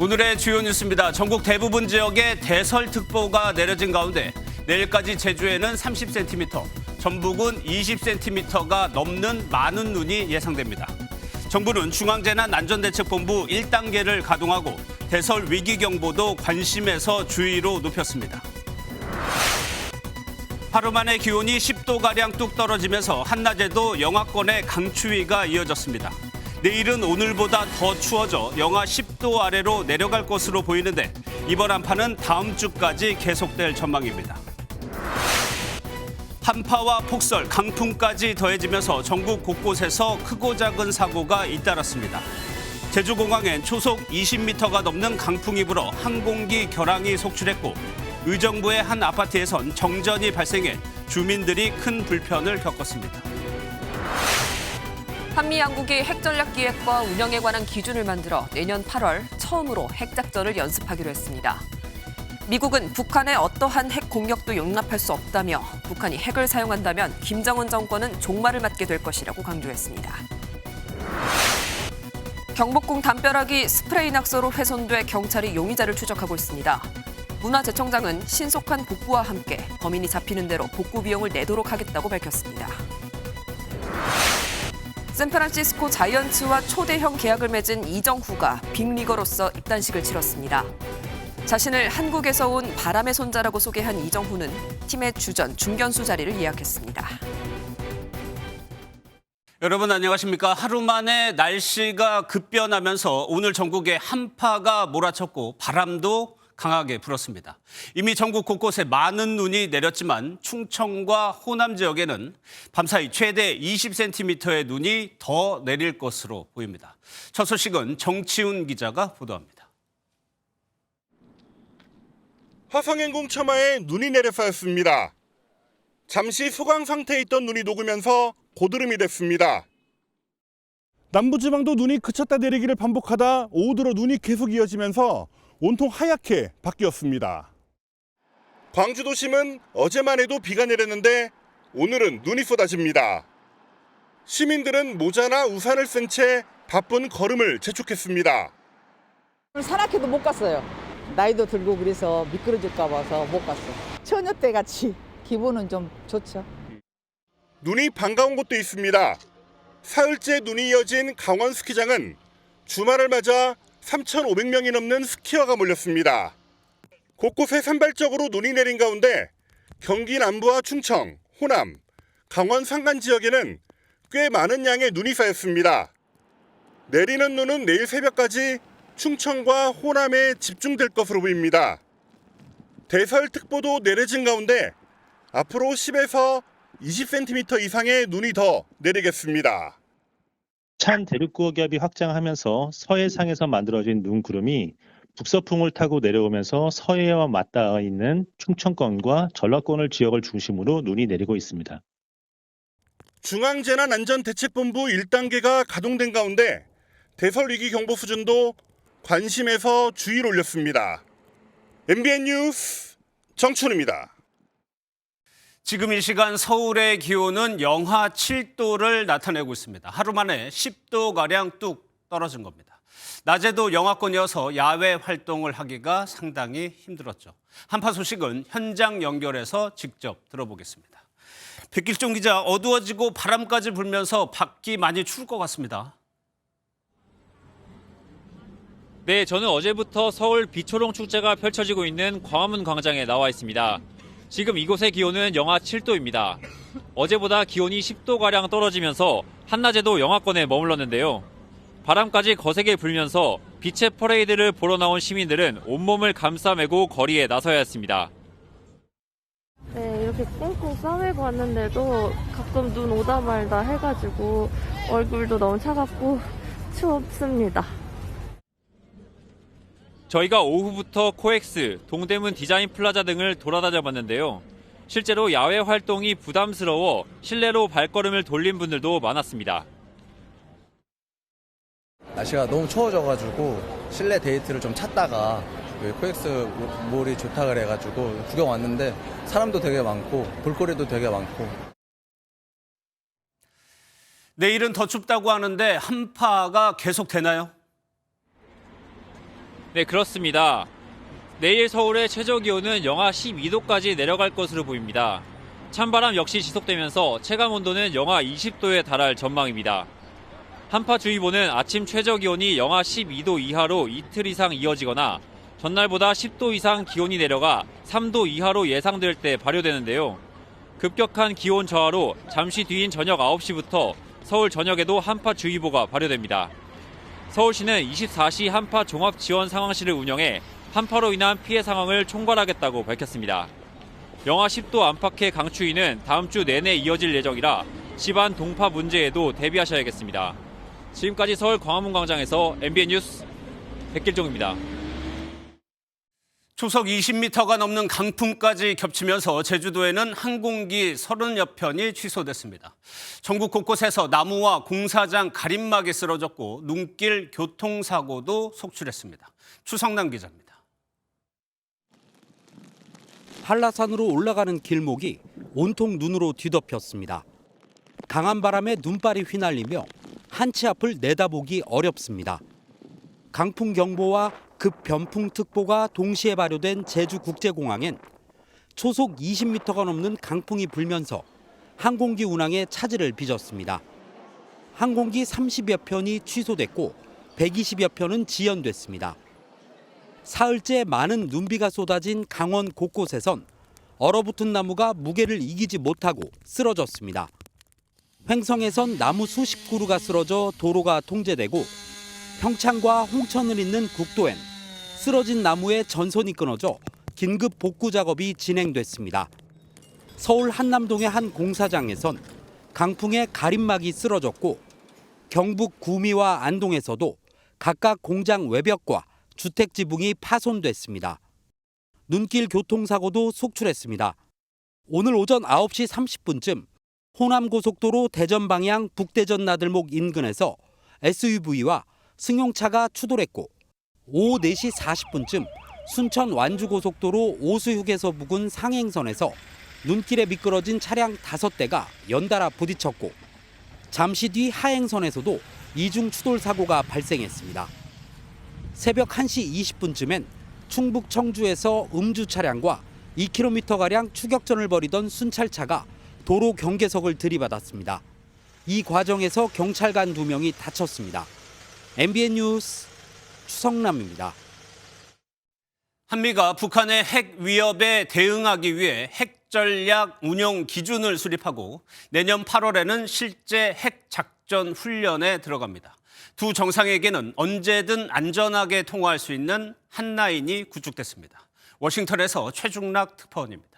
오늘의 주요 뉴스입니다. 전국 대부분 지역에 대설특보가 내려진 가운데 내일까지 제주에는 30cm, 전북은 20cm가 넘는 많은 눈이 예상됩니다. 정부는 중앙재난안전대책본부 1단계를 가동하고 대설 위기경보도 관심에서 주의로 높였습니다. 하루 만에 기온이 10도가량 뚝 떨어지면서 한낮에도 영하권의 강추위가 이어졌습니다. 내일은 오늘보다 더 추워져 영하 10도 아래로 내려갈 것으로 보이는데 이번 한파는 다음 주까지 계속될 전망입니다. 한파와 폭설, 강풍까지 더해지면서 전국 곳곳에서 크고 작은 사고가 잇따랐습니다. 제주공항엔 초속 20m가 넘는 강풍이 불어 항공기 결항이 속출했고 의정부의 한 아파트에선 정전이 발생해 주민들이 큰 불편을 겪었습니다. 한미양국이 핵전략기획과 운영에 관한 기준을 만들어 내년 8월 처음으로 핵작전을 연습하기로 했습니다. 미국은 북한의 어떠한 핵 공격도 용납할 수 없다며 북한이 핵을 사용한다면 김정은 정권은 종말을 맞게 될 것이라고 강조했습니다. 경복궁 담벼락이 스프레이 낙서로 훼손돼 경찰이 용의자를 추적하고 있습니다. 문화재청장은 신속한 복구와 함께 범인이 잡히는 대로 복구 비용을 내도록 하겠다고 밝혔습니다. 샌프란시스코 자이언츠와 초대형 계약을 맺은 이정후가 빅리거로서 입단식을 치렀습니다. 자신을 한국에서 온 바람의 손자라고 소개한 이정후는 팀의 주전 중견수 자리를 예약했습니다. 여러분 안녕하십니까? 하루 만에 날씨가 급변하면서 오늘 전국에 한파가 몰아쳤고 바람도 강하게 불었습니다. 이미 전국 곳곳에 많은 눈이 내렸지만 충청과 호남 지역에는 밤사이 최대 20cm의 눈이 더 내릴 것으로 보입니다. 첫 소식은 정치훈 기자가 보도합니다. 화성행궁 처마에 눈이 내려 쌓였습니다. 잠시 소강 상태에 있던 눈이 녹으면서 고드름이 됐습니다. 남부지방도 눈이 그쳤다 내리기를 반복하다 오후 들어 눈이 계속 이어지면서 온통 하얗게 바뀌었습니다. 광주 도심은 어제만 해도 비가 내렸는데 오늘은 눈이 쏟아집니다. 시민들은 모자나 우산을 쓴 채 바쁜 걸음을 재촉했습니다. 산악회도 못 갔어요. 나이도 들고 그래서 미끄러질까 봐서 못 갔어요. 처녀 때 같이 기분은 좀 좋죠. 눈이 반가운 곳도 있습니다. 사흘째 눈이 이어진 강원 스키장은 주말을 맞아 3,500명이 넘는 스키어가 몰렸습니다. 곳곳에 산발적으로 눈이 내린 가운데 경기 남부와 충청, 호남, 강원 산간 지역에는 꽤 많은 양의 눈이 쌓였습니다. 내리는 눈은 내일 새벽까지 충청과 호남에 집중될 것으로 보입니다. 대설특보도 내려진 가운데 앞으로 10에서 20cm 이상의 눈이 더 내리겠습니다. 찬 대륙고기압이 확장하면서 서해상에서 만들어진 눈구름이 북서풍을 타고 내려오면서 서해와 맞닿아 있는 충청권과 전라권을 지역을 중심으로 눈이 내리고 있습니다. 중앙재난안전대책본부 1단계가 가동된 가운데 대설위기경보 수준도 관심에서 주의를 올렸습니다. MBN 뉴스 정춘우입니다. 지금 이 시간 서울의 기온은 영하 7도를 나타내고 있습니다. 하루 만에 10도가량 뚝 떨어진 겁니다. 낮에도 영하권이어서 야외 활동을 하기가 상당히 힘들었죠. 한파 소식은 현장 연결해서 직접 들어보겠습니다. 백길종 기자, 어두워지고 바람까지 불면서 밖이 많이 추울 것 같습니다. 네, 저는 어제부터 서울 비초롱 축제가 펼쳐지고 있는 광화문 광장에 나와 있습니다. 지금 이곳의 기온은 영하 7도입니다. 어제보다 기온이 10도가량 떨어지면서 한낮에도 영하권에 머물렀는데요. 바람까지 거세게 불면서 빛의 퍼레이드를 보러 나온 시민들은 온몸을 감싸매고 거리에 나서야 했습니다. 네, 이렇게 꽁꽁 싸매고 왔는데도 가끔 눈 오다 말다 해가지고 얼굴도 너무 차갑고 춥습니다. 저희가 오후부터 코엑스, 동대문 디자인 플라자 등을 돌아다녀 봤는데요. 실제로 야외 활동이 부담스러워 실내로 발걸음을 돌린 분들도 많았습니다. 날씨가 너무 추워져가지고 실내 데이트를 좀 찾다가 코엑스 몰이 좋다 그래가지고 구경 왔는데 사람도 되게 많고 볼거리도 되게 많고. 내일은 더 춥다고 하는데 한파가 계속 되나요? 네, 그렇습니다. 내일 서울의 최저 기온은 영하 12도까지 내려갈 것으로 보입니다. 찬바람 역시 지속되면서 체감 온도는 영하 20도에 달할 전망입니다. 한파주의보는 아침 최저 기온이 영하 12도 이하로 이틀 이상 이어지거나 전날보다 10도 이상 기온이 내려가 3도 이하로 예상될 때 발효되는데요. 급격한 기온 저하로 잠시 뒤인 저녁 9시부터 서울 전역에도 한파주의보가 발효됩니다. 서울시는 24시 한파 종합 지원 상황실을 운영해 한파로 인한 피해 상황을 총괄하겠다고 밝혔습니다. 영하 10도 안팎의 강추위는 다음 주 내내 이어질 예정이라 집안 동파 문제에도 대비하셔야겠습니다. 지금까지 서울 광화문 광장에서 MBN 뉴스 백길종입니다. 초속 20m가 넘는 강풍까지 겹치면서 제주도에는 항공기 30여 편이 취소됐습니다. 전국 곳곳에서 나무와 공사장 가림막이 쓰러졌고 눈길 교통사고도 속출했습니다. 추성남 기자입니다. 한라산으로 올라가는 길목이 온통 눈으로 뒤덮였습니다. 강한 바람에 눈발이 휘날리며 한 치 앞을 내다보기 어렵습니다. 강풍경보와 급변풍특보가 동시에 발효된 제주국제공항엔 초속 20m가 넘는 강풍이 불면서 항공기 운항에 차질을 빚었습니다. 항공기 30여 편이 취소됐고 120여 편은 지연됐습니다. 사흘째 많은 눈비가 쏟아진 강원 곳곳에선 얼어붙은 나무가 무게를 이기지 못하고 쓰러졌습니다. 횡성에선 나무 수십 그루가 쓰러져 도로가 통제되고 평창과 홍천을 잇는 국도엔 쓰러진 나무에 전선이 끊어져 긴급 복구 작업이 진행됐습니다. 서울 한남동의 한 공사장에선 강풍에 가림막이 쓰러졌고 경북 구미와 안동에서도 각각 공장 외벽과 주택 지붕이 파손됐습니다. 눈길 교통사고도 속출했습니다. 오늘 오전 9시 30분쯤 호남고속도로 대전 방향 북대전 나들목 인근에서 SUV와 승용차가 추돌했고 오후 4시 40분쯤 순천 완주고속도로 오수휴게소 부근 상행선에서 눈길에 미끄러진 차량 5대가 연달아 부딪혔고 잠시 뒤 하행선에서도 이중 추돌 사고가 발생했습니다. 새벽 1시 20분쯤엔 충북 청주에서 음주 차량과 2km가량 추격전을 벌이던 순찰차가 도로 경계석을 들이받았습니다. 이 과정에서 경찰관 2명이 다쳤습니다. MBN 뉴스 추성남입니다. 한미가 북한의 핵 위협에 대응하기 위해 핵 전략 운용 기준을 수립하고 내년 8월에는 실제 핵 작전 훈련에 들어갑니다. 두 정상에게는 언제든 안전하게 통화할 수 있는 한라인이 구축됐습니다. 워싱턴에서 최중락 특파원입니다.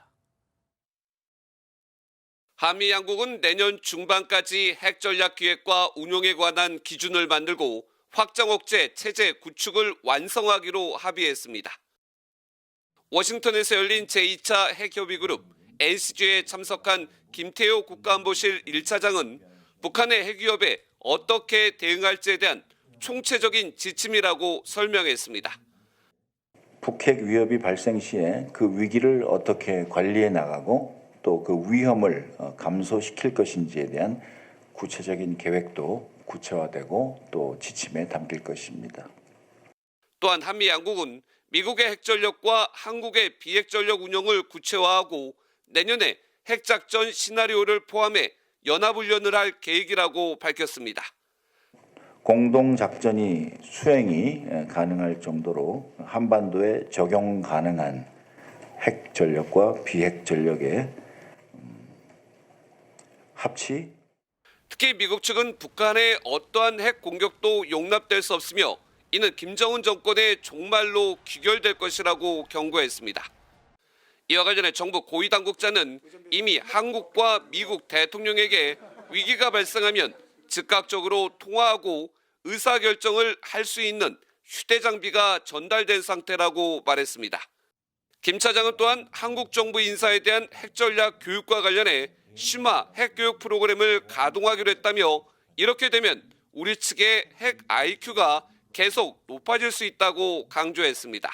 한미 양국은 내년 중반까지 핵 전략 기획과 운용에 관한 기준을 만들고 확장 억제 체제 구축을 완성하기로 합의했습니다. 워싱턴에서 열린 제2차 핵협의그룹 NCG에 참석한 김태호 국가안보실 1차장은 북한의 핵 위협에 어떻게 대응할지에 대한 총체적인 지침이라고 설명했습니다. 북핵 위협이 발생 시에 그 위기를 어떻게 관리해 나가고 또 그 위험을 감소시킬 것인지에 대한 구체적인 계획도 구체화되고 또 지침에 담길 것입니다. 또한 한미 양국은 미국의 핵전력과 한국의 비핵전력 운영을 구체화하고 내년에 핵작전 시나리오를 포함해 연합훈련을 할 계획이라고 밝혔습니다. 공동작전이 수행이 가능할 정도로 한반도에 적용 가능한 핵전력과 비핵전력의 합치. 특히 미국 측은 북한의 어떠한 핵 공격도 용납될 수 없으며 이는 김정은 정권의 종말로 귀결될 것이라고 경고했습니다. 이와 관련해 정부 고위 당국자는 이미 한국과 미국 대통령에게 위기가 발생하면 즉각적으로 통화하고 의사결정을 할 수 있는 휴대장비가 전달된 상태라고 말했습니다. 김 차장은 또한 한국 정부 인사에 대한 핵전략 교육과 관련해 심화 핵교육 프로그램을 가동하기로 했다며 이렇게 되면 우리 측의 핵 IQ가 계속 높아질 수 있다고 강조했습니다.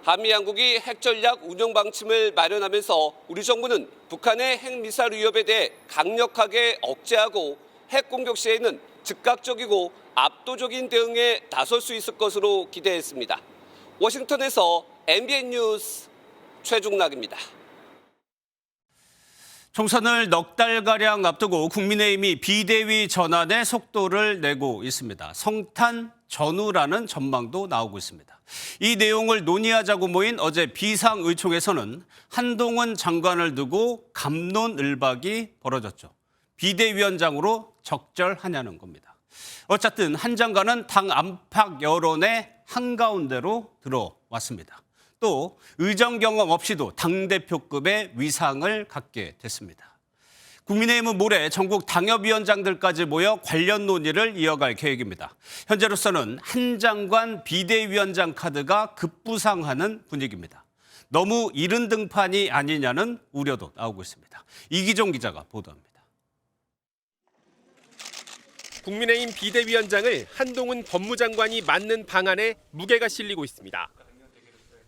한미 양국이 핵전략 운영 방침을 마련하면서 우리 정부는 북한의 핵미사일 위협에 대해 강력하게 억제하고 핵 공격 시에는 즉각적이고 압도적인 대응에 나설 수 있을 것으로 기대했습니다. 워싱턴에서 MBN 뉴스 최중락입니다. 총선을 넉 달가량 앞두고 국민의힘이 비대위 전환에 속도를 내고 있습니다. 성탄 전후라는 전망도 나오고 있습니다. 이 내용을 논의하자고 모인 어제 비상의총에서는 한동훈 장관을 두고 갑론을박이 벌어졌죠. 비대위원장으로 적절하냐는 겁니다. 어쨌든 한 장관은 당 안팎 여론의 한가운데로 들어왔습니다. 또 의정 경험 없이도 당대표급의 위상을 갖게 됐습니다. 국민의힘은 모레 전국 당협위원장들까지 모여 관련 논의를 이어갈 계획입니다. 현재로서는 한 장관 비대위원장 카드가 급부상하는 분위기입니다. 너무 이른 등판이 아니냐는 우려도 나오고 있습니다. 이기종 기자가 보도합니다. 국민의힘 비대위원장을 한동훈 법무장관이 맡는 방안에 무게가 실리고 있습니다.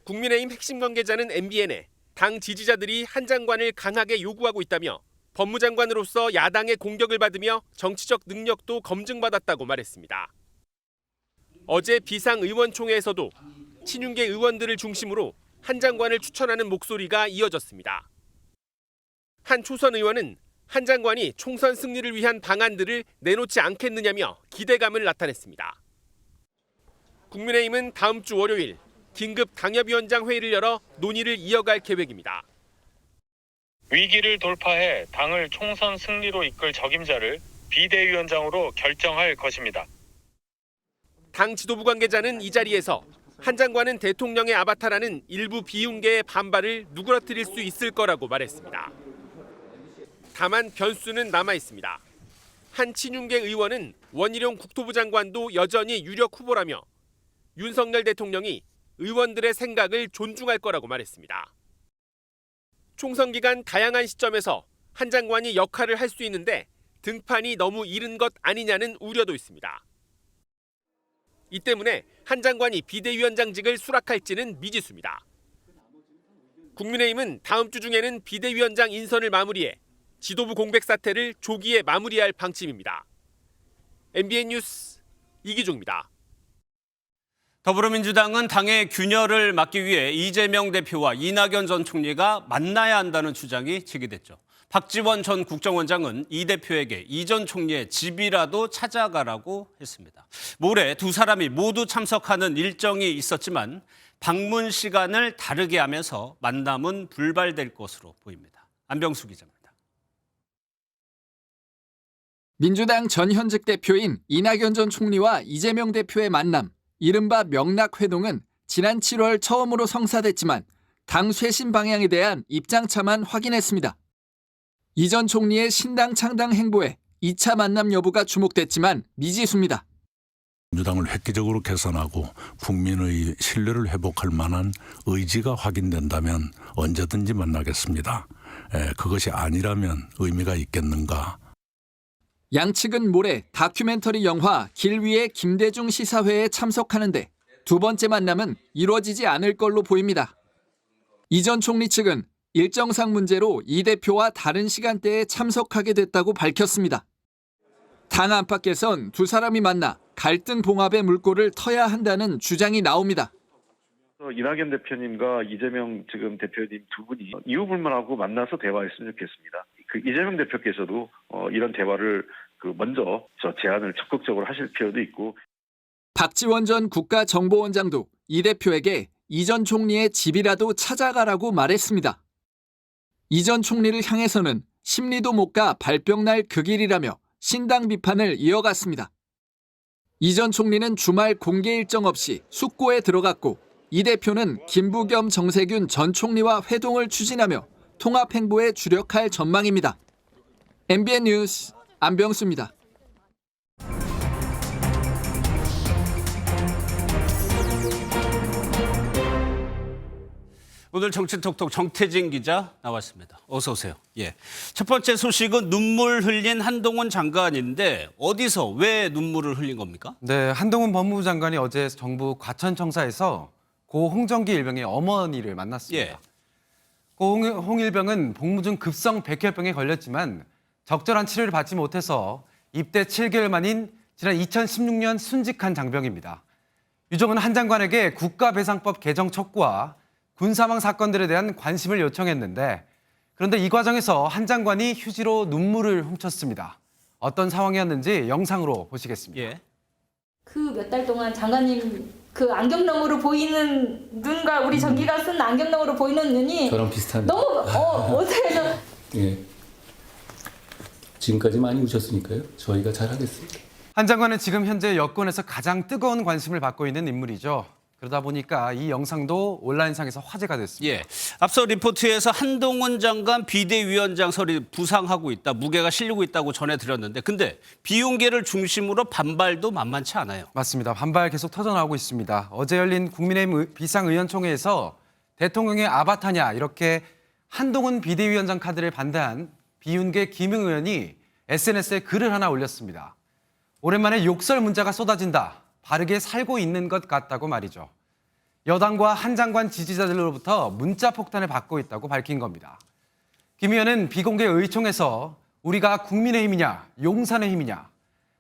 국민의힘 핵심 관계자는 MBN에 당 지지자들이 한 장관을 강하게 요구하고 있다며 법무장관으로서 야당의 공격을 받으며 정치적 능력도 검증받았다고 말했습니다. 어제 비상의원총회에서도 친윤계 의원들을 중심으로 한 장관을 추천하는 목소리가 이어졌습니다. 한 초선 의원은 한 장관이 총선 승리를 위한 방안들을 내놓지 않겠느냐며 기대감을 나타냈습니다. 국민의힘은 다음 주 월요일 긴급 당협위원장 회의를 열어 논의를 이어갈 계획입니다. 위기를 돌파해 당을 총선 승리로 이끌 적임자를 비대위원장으로 결정할 것입니다. 당 지도부 관계자는 이 자리에서 한 장관은 대통령의 아바타라는 일부 비윤계의 반발을 누그러뜨릴 수 있을 거라고 말했습니다. 다만 변수는 남아 있습니다. 한 친윤계 의원은 원희룡 국토부 장관도 여전히 유력 후보라며 윤석열 대통령이 의원들의 생각을 존중할 거라고 말했습니다. 총선 기간 다양한 시점에서 한 장관이 역할을 할 수 있는데 등판이 너무 이른 것 아니냐는 우려도 있습니다. 이 때문에 한 장관이 비대위원장직을 수락할지는 미지수입니다. 국민의힘은 다음 주 중에는 비대위원장 인선을 마무리해 지도부 공백 사태를 조기에 마무리할 방침입니다. MBN 뉴스 이기종입니다. 더불어민주당은 당의 균열을 막기 위해 이재명 대표와 이낙연 전 총리가 만나야 한다는 주장이 제기됐죠. 박지원 전 국정원장은 이 대표에게 이 전 총리의 집이라도 찾아가라고 했습니다. 모레 두 사람이 모두 참석하는 일정이 있었지만 방문 시간을 다르게 하면서 만남은 불발될 것으로 보입니다. 안병수 기자입니다. 민주당 전 현직 대표인 이낙연 전 총리와 이재명 대표의 만남, 이른바 명락회동은 지난 7월 처음으로 성사됐지만 당 쇄신 방향에 대한 입장차만 확인했습니다. 이 전 총리의 신당 창당 행보에 2차 만남 여부가 주목됐지만 미지수입니다. 민주당을 획기적으로 개선하고 국민의 신뢰를 회복할 만한 의지가 확인된다면 언제든지 만나겠습니다. 그것이 아니라면 의미가 있겠는가. 양측은 모레 다큐멘터리 영화 길 위의 김대중 시사회에 참석하는데 두 번째 만남은 이루어지지 않을 걸로 보입니다. 이 전 총리 측은 일정상 문제로 이 대표와 다른 시간대에 참석하게 됐다고 밝혔습니다. 당 안팎에선 두 사람이 만나 갈등 봉합의 물꼬를 터야 한다는 주장이 나옵니다. 이낙연 대표님과 이재명 지금 대표님 두 분이 이유불문하고 만나서 대화했으면 좋겠습니다. 이재명 대표께서도 이런 대화를 먼저 제안을 적극적으로 하실 필요도 있고. 박지원 전 국가정보원장도 이 대표에게 이 전 총리의 집이라도 찾아가라고 말했습니다. 이 전 총리를 향해서는 심리도 못 가 발병날 그 길이라며 신당 비판을 이어갔습니다. 이 전 총리는 주말 공개 일정 없이 숙고에 들어갔고 이 대표는 김부겸 정세균 전 총리와 회동을 추진하며 통합 행보에 주력할 전망입니다. MBN 뉴스 안병수입니다. 오늘 정치톡톡 정태진 기자 나왔습니다. 어서 오세요. 예. 첫 번째 소식은 눈물 흘린 한동훈 장관인데 어디서 왜 눈물을 흘린 겁니까? 네, 한동훈 법무부 장관이 어제 정부 과천청사에서 고 홍정기 일병의 어머니를 만났습니다. 예. 고 홍일병은 복무중 급성 백혈병에 걸렸지만 적절한 치료를 받지 못해서 입대 7개월 만인 지난 2016년 순직한 장병입니다. 유족은 한 장관에게 국가배상법 개정 촉구와 군사망 사건들에 대한 관심을 요청했는데 그런데 이 과정에서 한 장관이 휴지로 눈물을 훔쳤습니다. 어떤 상황이었는지 영상으로 보시겠습니다. 예. 그 몇 달 동안 장관님 그 안경 너머로 보이는 눈과 우리 전기가 쓴 안경 너머로 보이는 눈이 저랑 비슷합니다. 너무 어떻게 해서 예. 지금까지 많이 우셨으니까요. 저희가 잘하겠습니다. 한 장관은 지금 현재 여권에서 가장 뜨거운 관심을 받고 있는 인물이죠. 그러다 보니까 이 영상도 온라인상에서 화제가 됐습니다. 예. 앞서 리포트에서 한동훈 장관 비대위원장설이 부상하고 있다, 무게가 실리고 있다고 전해드렸는데 근데 비윤계를 중심으로 반발도 만만치 않아요. 맞습니다. 반발 계속 터져나오고 있습니다. 어제 열린 국민의힘 비상의원총회에서 대통령의 아바타냐 이렇게 한동훈 비대위원장 카드를 반대한 비윤계 김웅 의원이 SNS에 글을 하나 올렸습니다. 오랜만에 욕설 문자가 쏟아진다. 바르게 살고 있는 것 같다고 말이죠. 여당과 한 장관 지지자들로부터 문자 폭탄을 받고 있다고 밝힌 겁니다. 김 의원은 비공개 의총에서 우리가 국민의힘이냐 용산의 힘이냐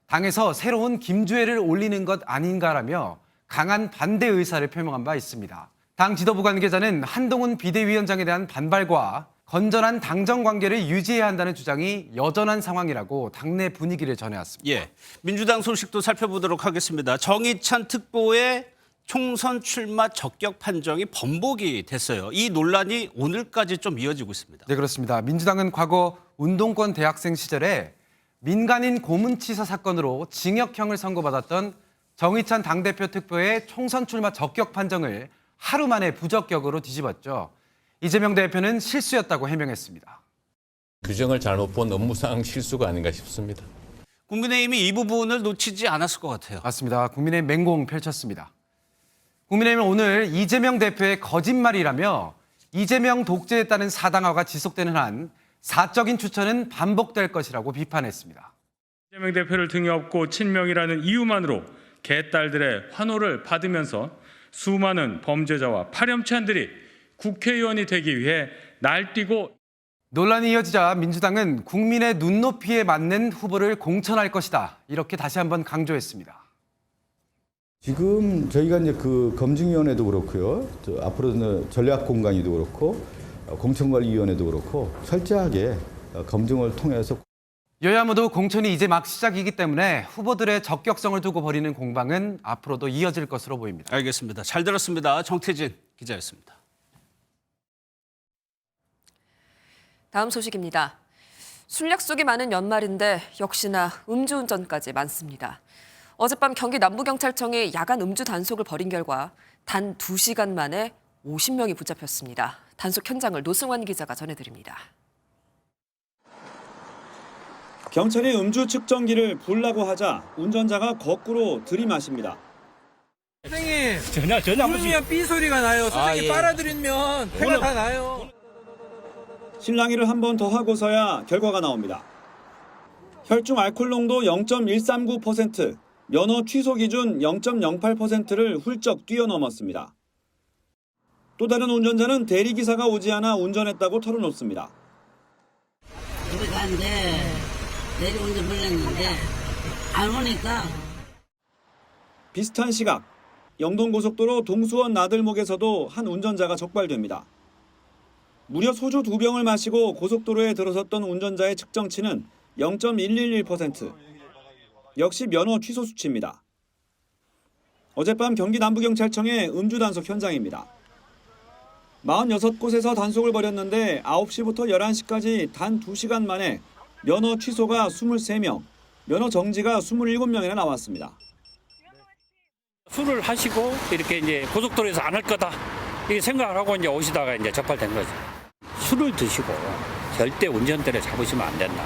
당에서 새로운 김주애를 올리는 것 아닌가라며 강한 반대 의사를 표명한 바 있습니다. 당 지도부 관계자는 한동훈 비대위원장에 대한 반발과 건전한 당정 관계를 유지해야 한다는 주장이 여전한 상황이라고 당내 분위기를 전해왔습니다. 예, 민주당 소식도 살펴보도록 하겠습니다. 정의찬 특보의 총선 출마 적격 판정이 번복이 됐어요. 이 논란이 오늘까지 좀 이어지고 있습니다. 네, 그렇습니다. 민주당은 과거 운동권 대학생 시절에 민간인 고문치사 사건으로 징역형을 선고받았던 정의찬 당대표 특보의 총선 출마 적격 판정을 하루 만에 부적격으로 뒤집었죠. 이재명 대표는 실수였다고 해명했습니다. 규정을 잘못 본 업무상 실수가 아닌가 싶습니다. 국민의힘이 이 부분을 놓치지 않았을 것 같아요. 맞습니다. 국민의힘 맹공 펼쳤습니다. 국민의힘은 오늘 이재명 대표의 거짓말이라며 이재명 독재에 따른 사당화가 지속되는 한 사적인 추천은 반복될 것이라고 비판했습니다. 이재명 대표를 등에 업고 친명이라는 이유만으로 개딸들의 환호를 받으면서 수많은 범죄자와 파렴치한들이 국회의원이 되기 위해 날뛰고 논란이 이어지자 민주당은 국민의 눈높이에 맞는 후보를 공천할 것이다. 이렇게 다시 한번 강조했습니다. 지금 저희가 이제 그 검증위원회도 그렇고요. 앞으로는 전략공관위도 그렇고 공천관리위원회도 그렇고 철저하게 검증을 통해서 여야 모두 공천이 이제 막 시작이기 때문에 후보들의 적격성을 두고 벌이는 공방은 앞으로도 이어질 것으로 보입니다. 알겠습니다. 잘 들었습니다. 정태진 기자였습니다. 다음 소식입니다. 술 약속이 많은 연말인데 역시나 음주운전까지 많습니다. 어젯밤 경기 남부경찰청이 야간 음주 단속을 벌인 결과 단 2시간 만에 50명이 붙잡혔습니다. 단속 현장을 노승환 기자가 전해드립니다. 경찰이 음주 측정기를 불라고 하자 운전자가 거꾸로 들이마십니다. 선생님, 전혀 불면 삐 소리가 나요. 선생님 빨아들이면 해가 다 나요. 실랑이를 한 번 더 하고서야 결과가 나옵니다. 혈중 알코올 농도 0.139%, 면허 취소 기준 0.08%를 훌쩍 뛰어넘었습니다. 또 다른 운전자는 대리기사가 오지 않아 운전했다고 털어놓습니다. 집에 가는데 내리운전 불렀는데 안 오니까. 비슷한 시각, 영동고속도로 동수원 나들목에서도 한 운전자가 적발됩니다. 무려 소주 2병을 마시고 고속도로에 들어섰던 운전자의 측정치는 0.111%. 역시 면허 취소 수치입니다. 어젯밤 경기 남부경찰청의 음주 단속 현장입니다. 46곳에서 단속을 벌였는데 9시부터 11시까지 단 2시간 만에 면허 취소가 23명, 면허 정지가 27명이나 나왔습니다. 술을 하시고 이렇게 이제 고속도로에서 안 할 거다 이렇게 생각을 하고 이제 오시다가 이제 적발된 거죠. 술을 드시고 절대 운전대를 잡으시면 안 된다.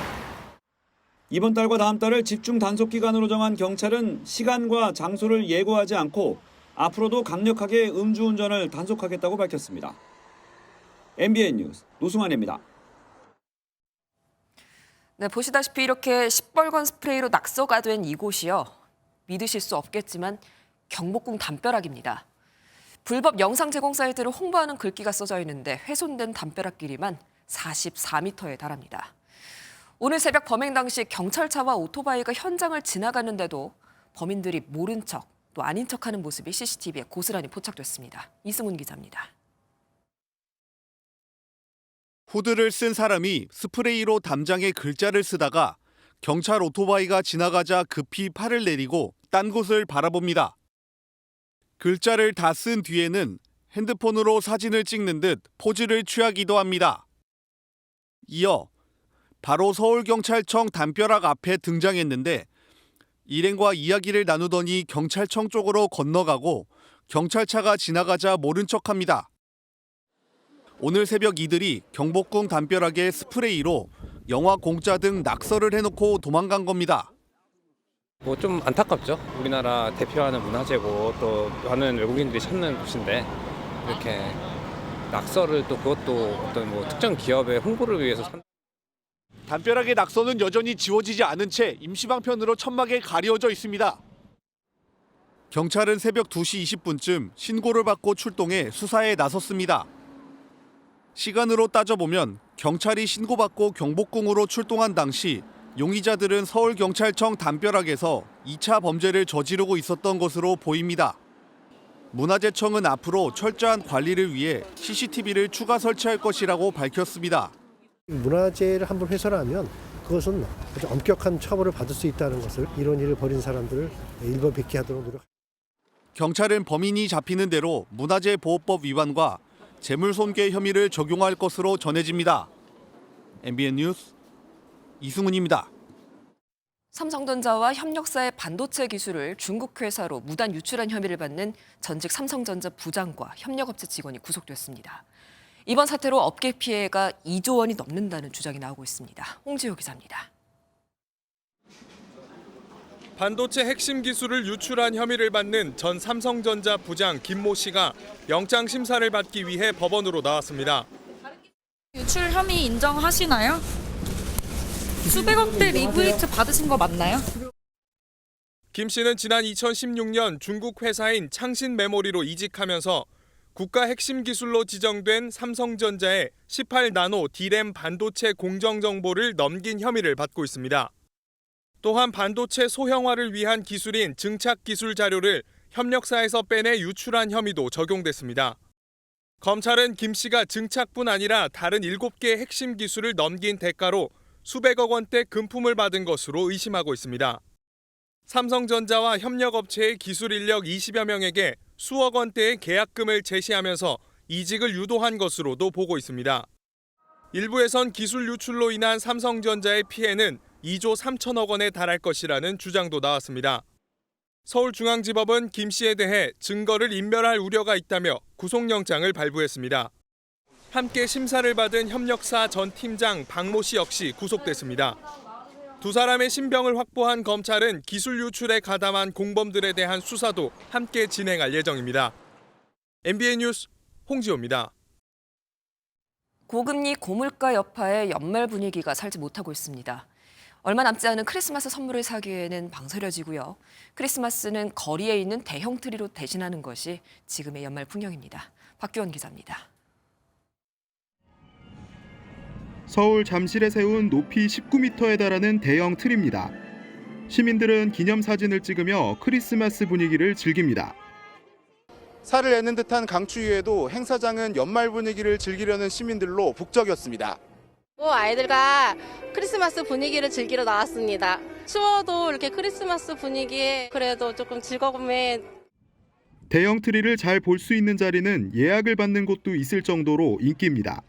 이번 달과 다음 달을 집중 단속 기간으로 정한 경찰은 시간과 장소를 예고하지 않고 앞으로도 강력하게 음주운전을 단속하겠다고 밝혔습니다. MBN 뉴스 노승환입니다. 네, 보시다시피 이렇게 시뻘건 스프레이로 낙서가 된 이곳이요. 믿으실 수 없겠지만 경복궁 담벼락입니다. 불법 영상 제공 사이트를 홍보하는 글귀가 써져 있는데 훼손된 담벼락 길이만 44m에 달합니다. 오늘 새벽 범행 당시 경찰차와 오토바이가 현장을 지나갔는데도 범인들이 모른 척 또 아닌 척하는 모습이 CCTV에 고스란히 포착됐습니다. 이승훈 기자입니다. 후드를 쓴 사람이 스프레이로 담장에 글자를 쓰다가 경찰 오토바이가 지나가자 급히 팔을 내리고 딴 곳을 바라봅니다. 글자를 다 쓴 뒤에는 핸드폰으로 사진을 찍는 듯 포즈를 취하기도 합니다. 이어 바로 서울경찰청 담벼락 앞에 등장했는데 일행과 이야기를 나누더니 경찰청 쪽으로 건너가고 경찰차가 지나가자 모른 척합니다. 오늘 새벽 이들이 경복궁 담벼락에 스프레이로 영화 공짜 등 낙서를 해놓고 도망간 겁니다. 뭐 좀 안타깝죠. 우리나라 대표하는 문화재고 또 많은 외국인들이 찾는 곳인데 이렇게 낙서를 또 그것도 어떤 뭐 특정 기업의 홍보를 위해서 담벼락의 낙서는 여전히 지워지지 않은 채 임시방편으로 천막에 가려져 있습니다. 경찰은 새벽 2시 20분쯤 신고를 받고 출동해 수사에 나섰습니다. 시간으로 따져보면 경찰이 신고받고 경복궁으로 출동한 당시 용의자들은 서울경찰청 담벼락에서 2차 범죄를 저지르고 있었던 것으로 보입니다. 문화재청은 앞으로 철저한 관리를 위해 CCTV를 추가 설치할 것이라고 밝혔습니다. 문화재를 한번 훼손하면 그것은 아주 엄격한 처벌을 받을 수 있다는 것을 이런 일을 벌인 사람들을 일벌백계 하도록 노력합니다. 경찰은 범인이 잡히는 대로 문화재보호법 위반과 재물손괴 혐의를 적용할 것으로 전해집니다. MBN 뉴스 이승훈입니다. 삼성전자와 협력사의 반도체 기술을 중국 회사로 무단 유출한 혐의를 받는 전직 삼성전자 부장과 협력업체 직원이 구속됐습니다. 이번 사태로 업계 피해가 2조 원이 넘는다는 주장이 나오고 있습니다. 홍지호 기자입니다. 반도체 핵심 기술을 유출한 혐의를 받는 전 삼성전자 부장 김모 씨가 영장 심사를 받기 위해 법원으로 나왔습니다. 유출 혐의 인정하시나요? 수백억대 리브레이트 받으신 거 맞나요? 김 씨는 지난 2016년 중국 회사인 창신 메모리로 이직하면서 국가 핵심 기술로 지정된 삼성전자의 18나노 D램 반도체 공정 정보를 넘긴 혐의를 받고 있습니다. 또한 반도체 소형화를 위한 기술인 증착 기술 자료를 협력사에서 빼내 유출한 혐의도 적용됐습니다. 검찰은 김 씨가 증착뿐 아니라 다른 7개의 핵심 기술을 넘긴 대가로 수백억 원대 금품을 받은 것으로 의심하고 있습니다. 삼성전자와 협력업체의 기술 인력 20여 명에게 수억 원대의 계약금을 제시하면서 이직을 유도한 것으로도 보고 있습니다. 일부에선 기술 유출로 인한 삼성전자의 피해는 2조 3천억 원에 달할 것이라는 주장도 나왔습니다. 서울중앙지법은 김 씨에 대해 증거를 인멸할 우려가 있다며 구속영장을 발부했습니다. 함께 심사를 받은 협력사 전 팀장 박모 씨 역시 구속됐습니다. 두 사람의 신병을 확보한 검찰은 기술 유출에 가담한 공범들에 대한 수사도 함께 진행할 예정입니다. MBN 뉴스 홍지호입니다. 고금리 고물가 여파에 연말 분위기가 살지 못하고 있습니다. 얼마 남지 않은 크리스마스 선물을 사기에는 망설여지고요. 크리스마스는 거리에 있는 대형 트리로 대신하는 것이 지금의 연말 풍경입니다. 박규원 기자입니다. 서울 잠실에 세운 높이 19m에 달하는 대형 트리입니다. 시민들은 기념사진을 찍으며 크리스마스 분위기를 즐깁니다. 살을 내는 듯한 강추위에도 행사장은 연말 분위기를 즐기려는 시민들로 북적였습니다. 아이들과 크리스마스 분위기를 즐기러 나왔습니다. 추워도 이렇게 크리스마스 분위기에 그래도 조금 즐거움에. 대형 트리를 잘 볼 수 있는 자리는 예약을 받는 곳도 있을 정도로 인기입니다.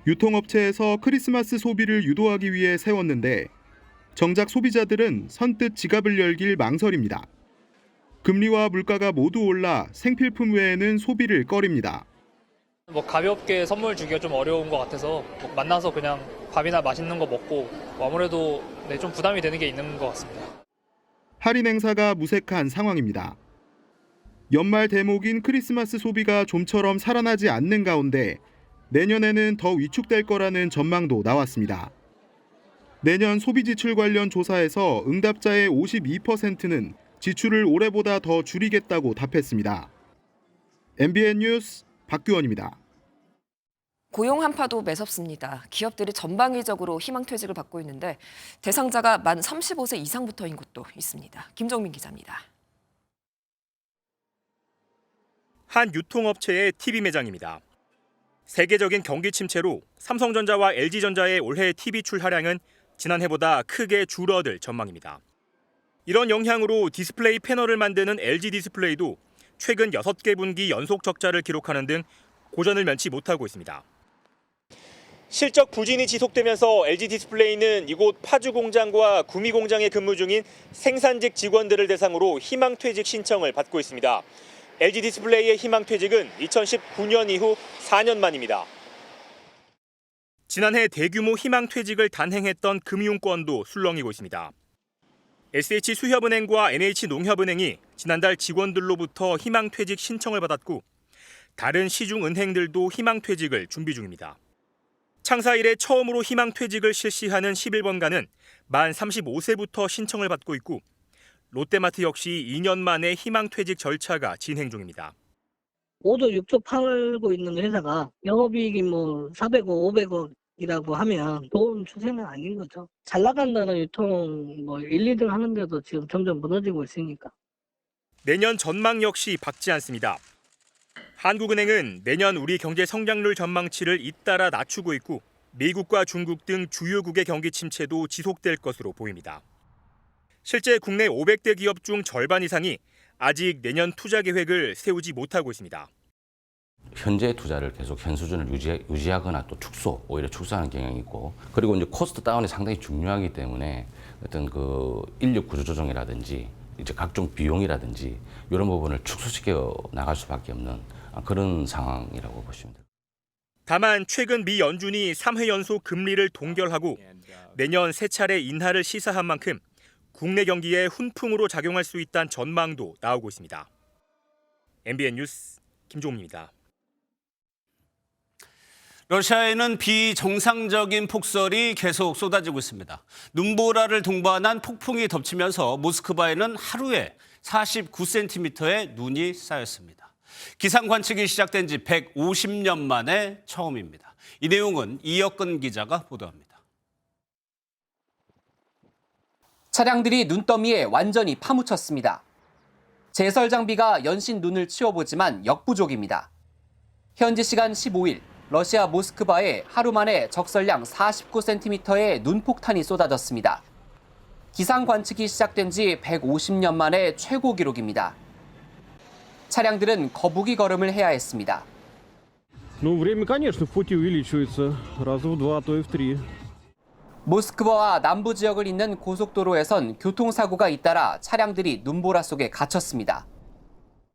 유통업체에서 크리스마스 소비를 유도하기 위해 세웠는데 정작 소비자들은 선뜻 지갑을 열길 망설입니다. 금리와 물가가 모두 올라 생필품 외에는 소비를 꺼립니다. 가볍게 선물 주기가 좀 어려운 것 같아서 만나서 그냥 밥이나 맛있는 거 먹고 아무래도 좀 부담이 되는 게 있는 것 같습니다. 할인 행사가 무색한 상황입니다. 연말 대목인 크리스마스 소비가 좀처럼 살아나지 않는 가운데 내년에는 더 위축될 거라는 전망도 나왔습니다. 내년 소비 지출 관련 조사에서 응답자의 52%는 지출을 올해보다 더 줄이겠다고 답했습니다. MBN 뉴스 박규원입니다. 고용 한파도 매섭습니다. 기업들이 전방위적으로 희망퇴직을 받고 있는데 대상자가 만 35세 이상부터인 곳도 있습니다. 김정민 기자입니다. 한 유통업체의 TV 매장입니다. 세계적인 경기 침체로 삼성전자와 LG전자의 올해 TV 출하량은 지난해보다 크게 줄어들 전망입니다. 이런 영향으로 디스플레이 패널을 만드는 LG 디스플레이도 최근 6개 분기 연속 적자를 기록하는 등 고전을 면치 못하고 있습니다. 실적 부진이 지속되면서 LG 디스플레이는 이곳 파주 공장과 구미 공장에 근무 중인 생산직 직원들을 대상으로 희망퇴직 신청을 받고 있습니다. LG 디스플레이의 희망퇴직은 2019년 이후 4년 만입니다. 지난해 대규모 희망퇴직을 단행했던 금융권도 술렁이고 있습니다. SH수협은행과 NH농협은행이 지난달 직원들로부터 희망퇴직 신청을 받았고 다른 시중은행들도 희망퇴직을 준비 중입니다. 창사 이래 처음으로 희망퇴직을 실시하는 11번가는 만 35세부터 신청을 받고 있고 롯데마트 역시 2년 만에 희망퇴직 절차가 진행 중입니다. 5조 6조 팔고 있는 회사가 영업이익이 뭐 400억, 500억이라고 하면 좋은 추세는 아닌 거죠. 잘 나간다는 유통 뭐 1, 2등 하는데도 지금 점점 무너지고 있으니까. 내년 전망 역시 밝지 않습니다. 한국은행은 내년 우리 경제 성장률 전망치를 잇따라 낮추고 있고 미국과 중국 등 주요국의 경기 침체도 지속될 것으로 보입니다. 실제 국내 500대 기업 중 절반 이상이 아직 내년 투자 계획을 세우지 못하고 있습니다. 현재 투자를 계속 현 수준을 유지하거나 또 오히려 축소하는 경향이 있고, 그리고 이제 코스트 다운이 상당히 중요하기 때문에 어떤 그 인력 구조 조정이라든지 이제 각종 비용이라든지 이런 부분을 축소시켜 나갈 수밖에 없는 그런 상황이라고 보시면 됩니다. 다만 최근 미 연준이 3회 연속 금리를 동결하고 내년 3차례 인하를 시사한 만큼 국내 경기에 훈풍으로 작용할 수 있다는 전망도 나오고 있습니다. MBN 뉴스 김종민입니다. 러시아에는 비정상적인 폭설이 계속 쏟아지고 있습니다. 눈보라를 동반한 폭풍이 덮치면서 모스크바에는 하루에 49cm의 눈이 쌓였습니다. 기상 관측이 시작된 지 150년 만에 처음입니다. 이 내용은 이혁근 기자가 보도합니다. 차량들이 눈더미에 완전히 파묻혔습니다. 제설 장비가 연신 눈을 치워보지만 역부족입니다. 현지 시간 15일 러시아 모스크바에 하루 만에 적설량 49cm의 눈폭탄이 쏟아졌습니다. 기상 관측이 시작된 지 150년 만에 최고 기록입니다. 차량들은 거북이 걸음을 해야 했습니다. время, конечно, в пути увеличивается. Раза в 2, а то и в 3. 모스크바와 남부 지역을 잇는 고속도로에선 교통사고가 잇따라 차량들이 눈보라 속에 갇혔습니다.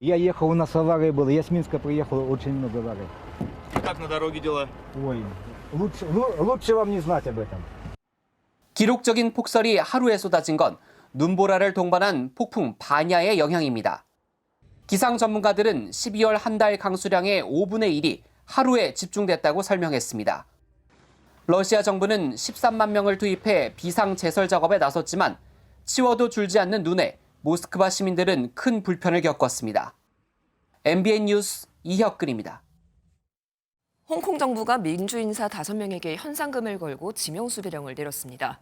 Я ехал, у нас авария была. Я с Минска приехал, очень много аварий. Как на дороге дела? Ой, лучше вам не знать об этом. 기록적인 폭설이 하루에 쏟아진 건 눈보라를 동반한 폭풍 바냐의 영향입니다. 기상 전문가들은 12월 한 달 강수량의 5분의 1이 하루에 집중됐다고 설명했습니다. 러시아 정부는 13만 명을 투입해 비상 제설 작업에 나섰지만 치워도 줄지 않는 눈에 모스크바 시민들은 큰 불편을 겪었습니다. MBN 뉴스 이혁근입니다. 홍콩 정부가 민주인사 5명에게 현상금을 걸고 지명수배령을 내렸습니다.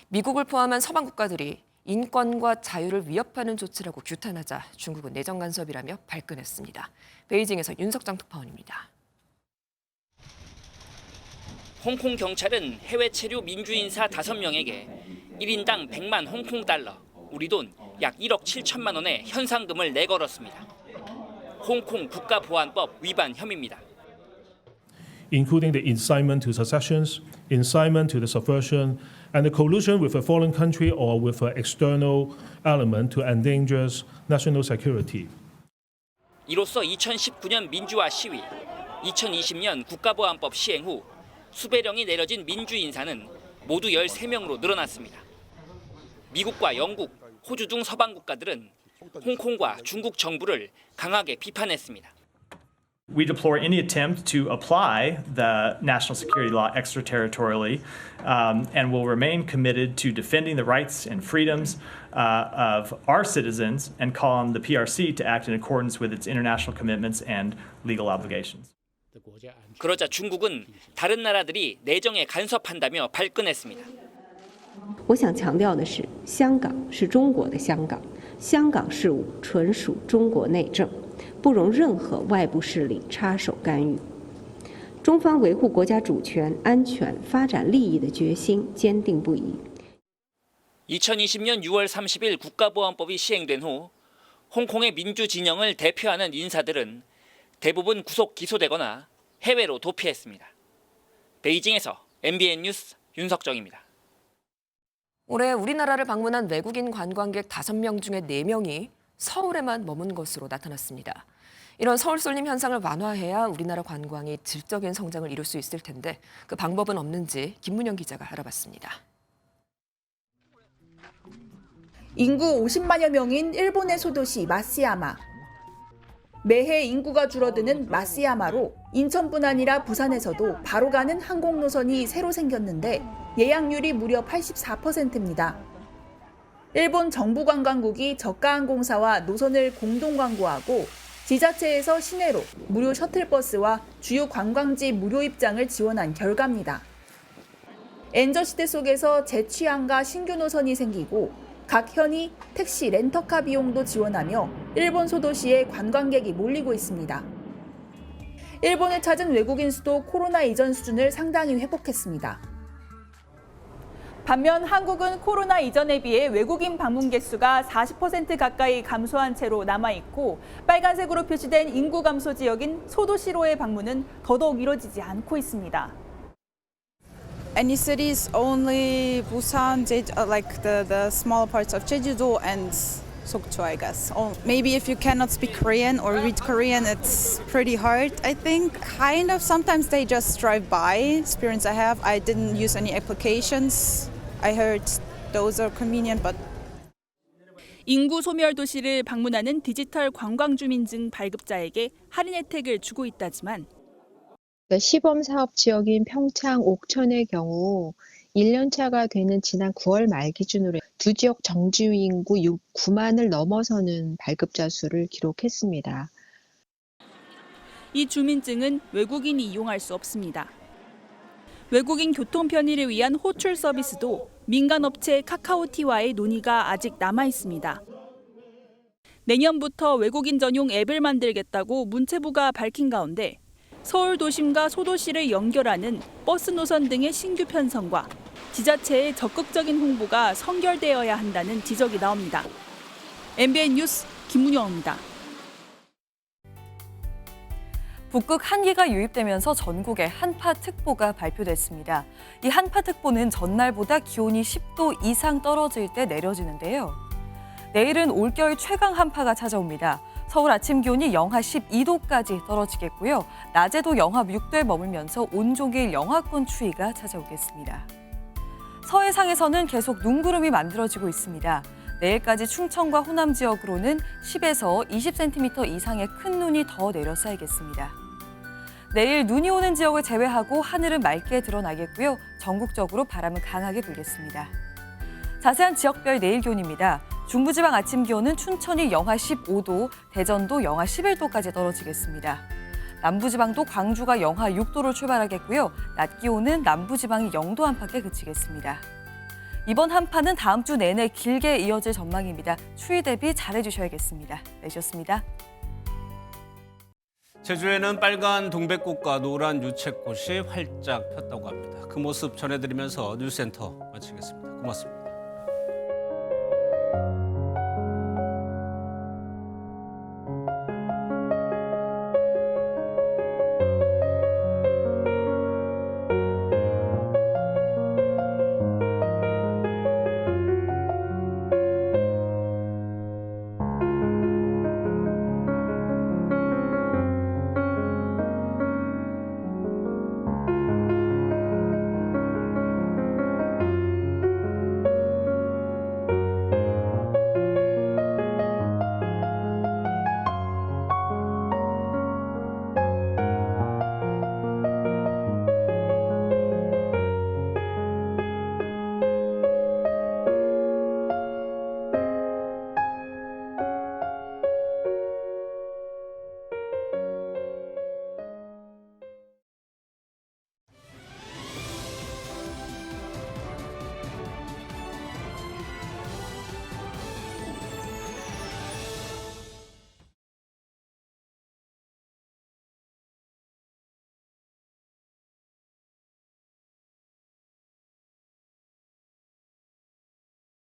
미국을 포함한 서방 국가들이 인권과 자유를 위협하는 조치라고 규탄하자 중국은 내정 간섭이라며 발끈했습니다. 베이징에서 윤석장 특파원입니다. 홍콩 경찰은 해외 체류 민주인사 5명에게 1인당 100만 홍콩 달러, 우리 돈 약 1억 7천만 원의 현상금을 내걸었습니다. 홍콩 국가보안법 위반 혐의입니다. including the incitement to secessions, incitement to the subversion, and the collusion with a foreign country or with an external element to endanger national security. 이로써 2019년 민주화 시위, 2020년 국가보안법 시행 후 수배령이 내려진 민주인사는 모두 13명으로 늘어났습니다. 미국과 영국, 호주 등 서방 국가들은 홍콩과 중국 정부를 강하게 비판했습니다. We deplore any attempt to apply the national security law extraterritorially and will remain committed to defending the rights and freedoms of our citizens and call on the PRC to act in accordance with its international commitments and legal obligations. 그러자 중국은 다른 나라들이 내정에 간섭한다며 발끈했습니다. 我想强调的是，香港是中国的香港，香港事务纯属中国内政，不容任何外部势力插手干预。中方维护国家主权、安全、发展利益的决心坚定不移。 2020년 6월 30일 국가보안법이 시행된 후 홍콩의 민주 진영을 대표하는 인사들은 대부분 구속 기소되거나 해외로 도피했습니다. 베이징에서 MBN 뉴스 윤석정입니다. 올해 우리나라를 방문한 외국인 관광객 5명 중에 4명이 서울에만 머문 것으로 나타났습니다. 이런 서울 쏠림 현상을 완화해야 우리나라 관광이 질적인 성장을 이룰 수 있을 텐데 그 방법은 없는지 김문영 기자가 알아봤습니다. 인구 50만여 명인 일본의 소도시 마쓰야마. 매해 인구가 줄어드는 마쓰야마로 인천뿐 아니라 부산에서도 바로 가는 항공 노선이 새로 생겼는데 예약률이 무려 84%입니다. 일본 정부관광국이 저가항공사와 노선을 공동 광고하고 지자체에서 시내로 무료 셔틀버스와 주요 관광지 무료 입장을 지원한 결과입니다. 엔저 시대 속에서 재취항과 신규 노선이 생기고 각 현이 택시 렌터카 비용도 지원하며 일본 소도시에 관광객이 몰리고 있습니다. 일본을 찾은 외국인 수도 코로나 이전 수준을 상당히 회복했습니다. 반면 한국은 코로나 이전에 비해 외국인 방문객 수가 40% 가까이 감소한 채로 남아있고 빨간색으로 표시된 인구 감소 지역인 소도시로의 방문은 더더욱 이뤄지지 않고 있습니다. Any cities, only Busan, like the smaller parts of Jeju-do and Sokcho, I guess. Maybe if you cannot speak Korean or read Korean, it's pretty hard, I think. Kind of, sometimes they just drive by, experience I have. I didn't use any applications. I heard those are convenient, but 인구 소멸 도시를 방문하는 디지털 관광주민증 발급자에게 할인 혜택을 주고 있다지만 시범 사업 지역인 평창, 옥천의 경우 1년차가 되는 지난 9월 말 기준으로 두 지역 정지위 인구 9만을 넘어서는 발급자 수를 기록했습니다. 이 주민증은 외국인이 이용할 수 없습니다. 외국인 교통 편의를 위한 호출 서비스도 민간업체 카카오티와의 논의가 아직 남아 있습니다. 내년부터 외국인 전용 앱을 만들겠다고 문체부가 밝힌 가운데 서울 도심과 소도시를 연결하는 버스 노선 등의 신규 편성과 지자체의 적극적인 홍보가 선결되어야 한다는 지적이 나옵니다. MBN 뉴스 김문영입니다. 북극 한기가 유입되면서 전국에 한파특보가 발표됐습니다. 이 한파특보는 전날보다 기온이 10도 이상 떨어질 때 내려지는데요. 내일은 올겨울 최강 한파가 찾아옵니다. 서울 아침 기온이 영하 12도까지 떨어지겠고요. 낮에도 영하 6도에 머물면서 온종일 영하권 추위가 찾아오겠습니다. 서해상에서는 계속 눈구름이 만들어지고 있습니다. 내일까지 충청과 호남 지역으로는 10에서 20cm 이상의 큰 눈이 더 내려 쌓이겠습니다. 내일 눈이 오는 지역을 제외하고 하늘은 맑게 드러나겠고요. 전국적으로 바람은 강하게 불겠습니다. 자세한 지역별 내일 기온입니다. 중부지방 아침 기온은 춘천이 영하 15도, 대전도 영하 11도까지 떨어지겠습니다. 남부지방도 광주가 영하 6도로 출발하겠고요. 낮 기온은 남부지방이 0도 안팎에 그치겠습니다. 이번 한파는 다음 주 내내 길게 이어질 전망입니다. 추위 대비 잘해주셔야겠습니다. 내주셨습니다. 제주에는 빨간 동백꽃과 노란 유채꽃이 활짝 폈다고 합니다. 그 모습 전해드리면서 뉴스센터 마치겠습니다. 고맙습니다.